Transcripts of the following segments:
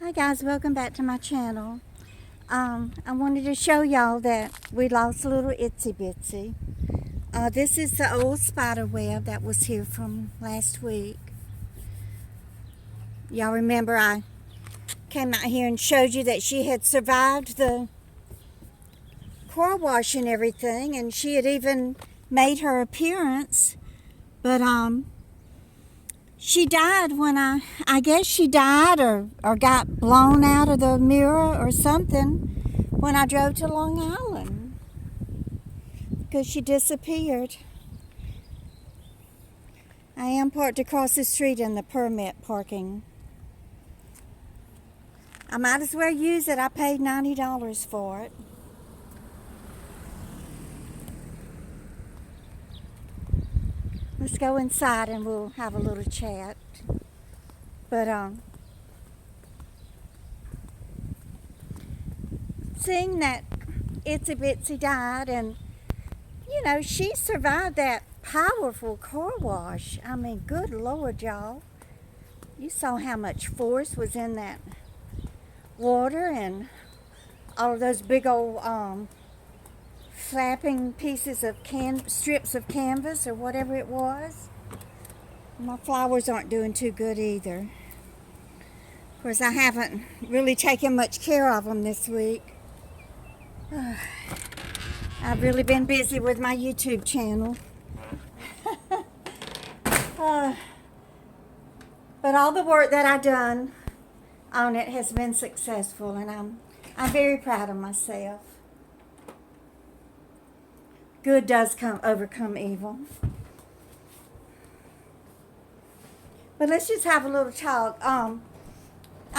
Hi guys, welcome back to my channel. I wanted to show y'all that we lost a little Itsy-Bitsy. This is the old spider web that was here from last week. Y'all remember I came out here and showed you that she had survived the car wash and everything, and she had even made her appearance, but she died when I guess she died or got blown out of the mirror or something when I drove to Long Island, because she disappeared. I am parked across the street in the permit parking. I might as well use it. I paid $90 for it. Let's go inside and we'll have a little chat. But seeing that Itsy-Bitsy died, and you know, she survived that powerful car wash. I mean, good Lord, y'all. You saw how much force was in that water and all of those big old flapping pieces of strips of canvas or whatever it was. My flowers aren't doing too good either. Of course, I haven't really taken much care of them this week. I've really been busy with my YouTube channel. But all the work that I've done on it has been successful, and I'm very proud of myself. Good does overcome evil. But let's just have a little talk. I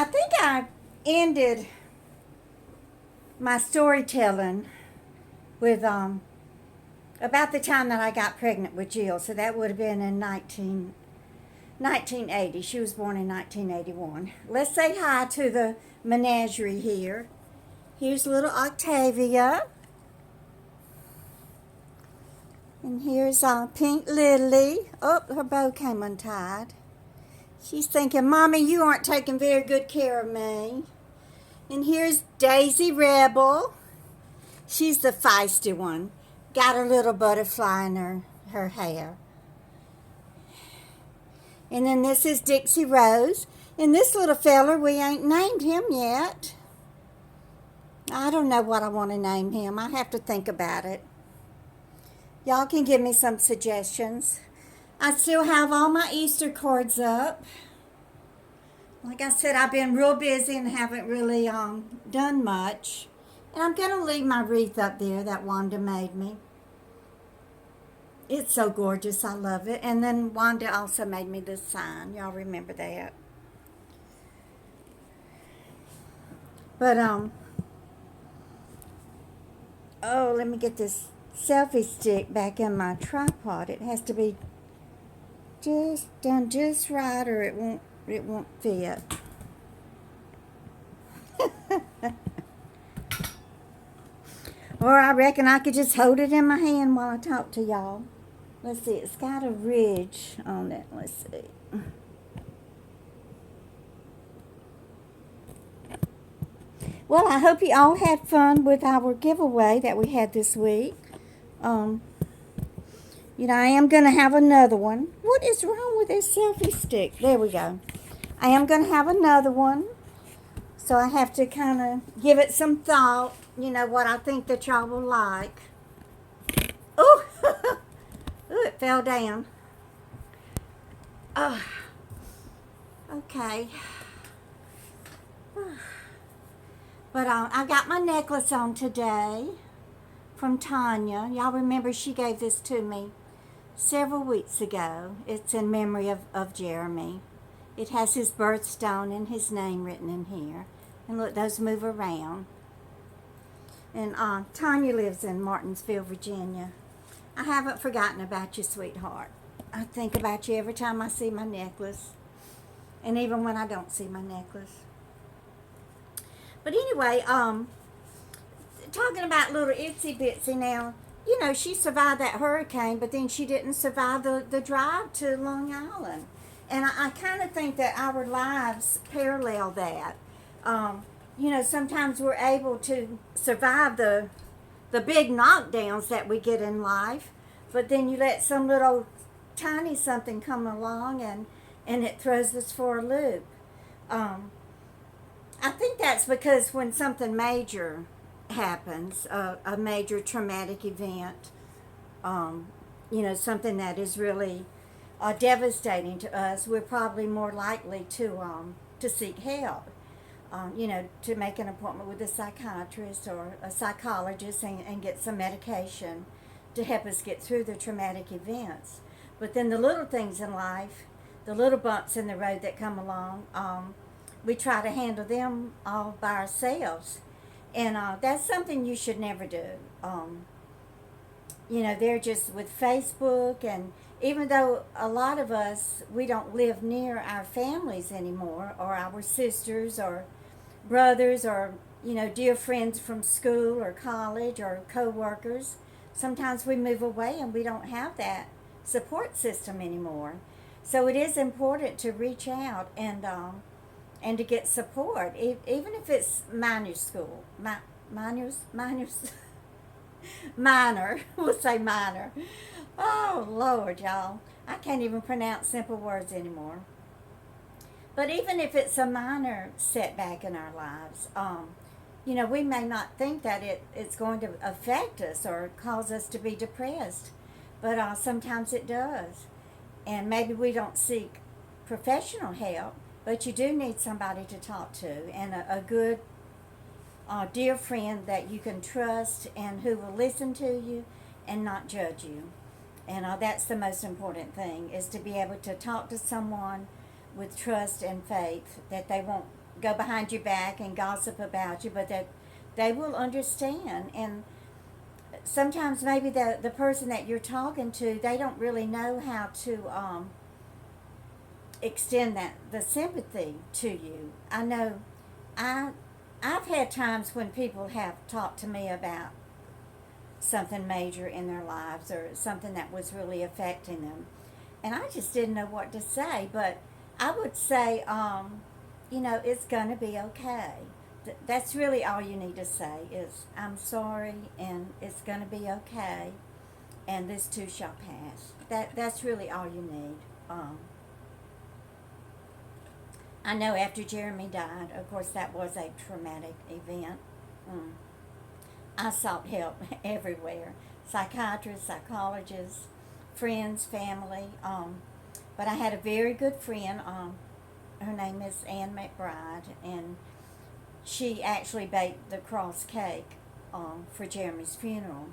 think I ended my storytelling with about the time that I got pregnant with Jill. So that would have been in 1980. She was born in 1981. Let's say hi to the menagerie here. Here's little Octavia. And here's Pink Lily. Oh, her bow came untied. She's thinking, Mommy, you aren't taking very good care of me. And here's Daisy Rebel. She's the feisty one. Got her little butterfly in her hair. And then this is Dixie Rose. And this little feller, we ain't named him yet. I don't know what I want to name him. I have to think about it. Y'all can give me some suggestions. I still have all my Easter cards up. Like I said, I've been real busy and haven't really done much. And I'm going to leave my wreath up there that Wanda made me. It's so gorgeous. I love it. And then Wanda also made me this sign. Y'all remember that. But, oh, let me get this selfie stick back in my tripod. It has to be just done just right, or it won't fit. Or I reckon I could just hold it in my hand while I talk to y'all. Let's see, it's got a ridge on it. Let's see. Well, I hope you all had fun with our giveaway that we had this week. You know, I am going to have another one. What is wrong with this selfie stick? There we go. I am going to have another one. So I have to kind of give it some thought. You know, what I think that y'all will like. Oh, ooh, it fell down. Oh, okay. But I got my necklace on today from Tanya. Y'all remember she gave this to me several weeks ago. It's in memory of Jeremy. It has his birthstone and his name written in here. And look, those move around. And Tanya lives in Martinsville, Virginia. I haven't forgotten about you, sweetheart. I think about you every time I see my necklace. And even when I don't see my necklace. But anyway, talking about little Itsy-Bitsy now, you know, she survived that hurricane, but then she didn't survive the drive to Long Island. And I kind of think that our lives parallel that. Um, sometimes we're able to survive the big knockdowns that we get in life, but then you let some little tiny something come along and it throws us for a loop. Um, I think that's because when something major happens, a major traumatic event, um, something that is really devastating to us, we're probably more likely to seek help. To make an appointment with a psychiatrist or a psychologist and get some medication to help us get through the traumatic events. But then the little things in life, the little bumps in the road that come along, we try to handle them all by ourselves. And that's something you should never do. They're just with Facebook, and even though a lot of us, we don't live near our families anymore, or our sisters or brothers, or dear friends from school or college or co-workers, sometimes we move away and we don't have that support system anymore. So it is important to reach out and to get support, even if it's minor school, minors. Minor, we'll say minor. Oh, Lord, y'all. I can't even pronounce simple words anymore. But even if it's a minor setback in our lives, we may not think that it's going to affect us or cause us to be depressed, but sometimes it does. And maybe we don't seek professional help, but you do need somebody to talk to, and a good dear friend that you can trust and who will listen to you and not judge you. And that's the most important thing, is to be able to talk to someone with trust and faith, that they won't go behind your back and gossip about you, but that they will understand. And sometimes maybe the person that you're talking to, they don't really know how to extend the sympathy to you. I know I've had times when people have talked to me about something major in their lives or something that was really affecting them, and I just didn't know what to say. But I would say, it's going to be okay. That's really all you need to say is, I'm sorry, and it's going to be okay, and this too shall pass. That's really all you need. I know after Jeremy died, of course, that was a traumatic event. I sought help everywhere. Psychiatrists, psychologists, friends, family. But I had a very good friend. Her name is Ann McBride, and she actually baked the cross cake for Jeremy's funeral.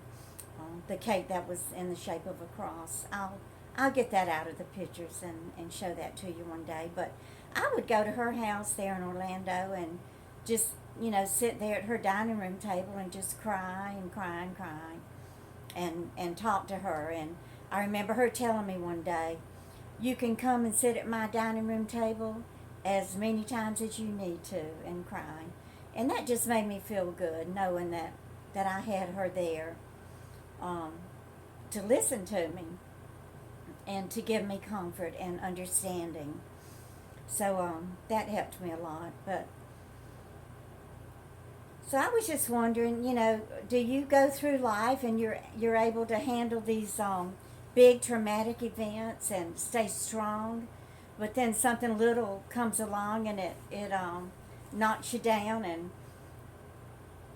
The cake that was in the shape of a cross. I'll get that out of the pictures and show that to you one day. But I would go to her house there in Orlando and just, sit there at her dining room table and just cry and cry and cry and talk to her. And I remember her telling me one day, you can come and sit at my dining room table as many times as you need to, and cry. And that just made me feel good, knowing that I had her there to listen to me and to give me comfort and understanding. So that helped me a lot. But so I was just wondering, do you go through life and you're able to handle these big traumatic events and stay strong, but then something little comes along and it knocks you down and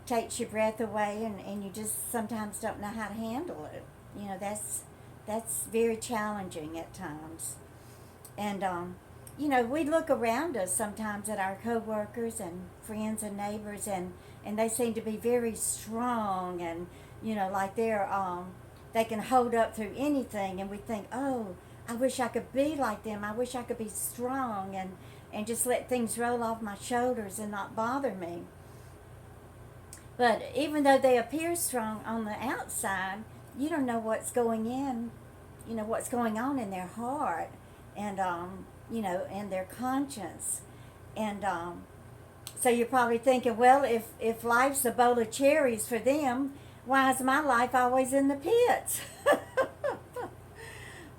takes your breath away, and you just sometimes don't know how to handle it. That's very challenging at times. And we look around us sometimes at our coworkers and friends and neighbors, and they seem to be very strong, and like they can hold up through anything, and we think, oh, I wish I could be like them. I wish I could be strong and just let things roll off my shoulders and not bother me. But even though they appear strong on the outside, you don't know what's going on in their heart, and and their conscience. And so you're probably thinking, well, if life's a bowl of cherries for them, why is my life always in the pits?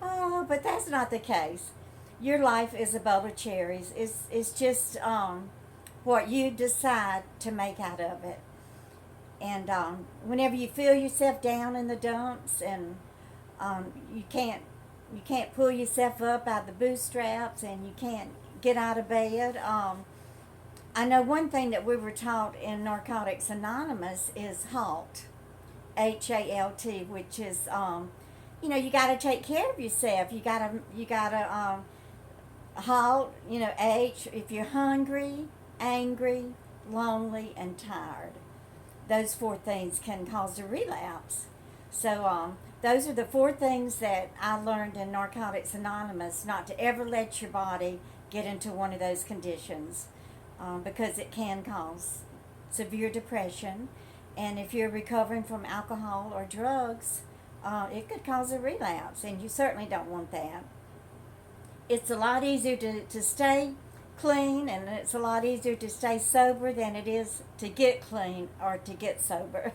Oh, but that's not the case. Your life is a bowl of cherries. It's just what you decide to make out of it. And whenever you feel yourself down in the dumps and you can't pull yourself up out of the bootstraps and you can't get out of bed. I know one thing that we were taught in Narcotics Anonymous is HALT, HALT, which is you got to take care of yourself. You gotta halt. H if you're hungry, angry, lonely, and tired. Those 4 things can cause a relapse. So those are the 4 things that I learned in Narcotics Anonymous, not to ever let your body get into one of those conditions because it can cause severe depression. And if you're recovering from alcohol or drugs, it could cause a relapse, and you certainly don't want that. It's a lot easier to stay clean, and it's a lot easier to stay sober than it is to get clean or to get sober.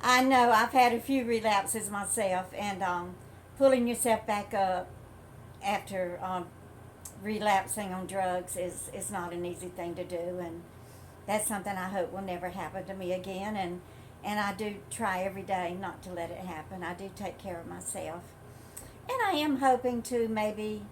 I know I've had a few relapses myself, and pulling yourself back up after relapsing on drugs is not an easy thing to do, and that's something I hope will never happen to me again, and I do try every day not to let it happen. I do take care of myself. And I am hoping to maybe,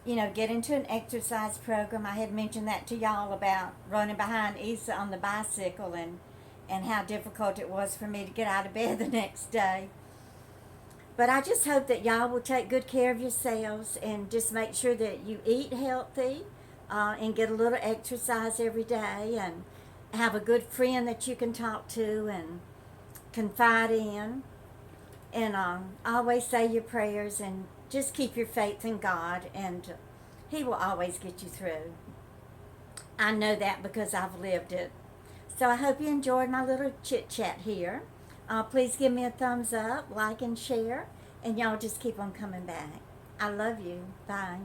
get into an exercise program. I had mentioned that to y'all about running behind Issa on the bicycle and how difficult it was for me to get out of bed the next day. But I just hope that y'all will take good care of yourselves and just make sure that you eat healthy and get a little exercise every day and have a good friend that you can talk to and confide in. And always say your prayers and just keep your faith in God, and He will always get you through. I know that because I've lived it. So I hope you enjoyed my little chit chat here. Please give me a thumbs up, like and share, and y'all just keep on coming back. I love you. Bye.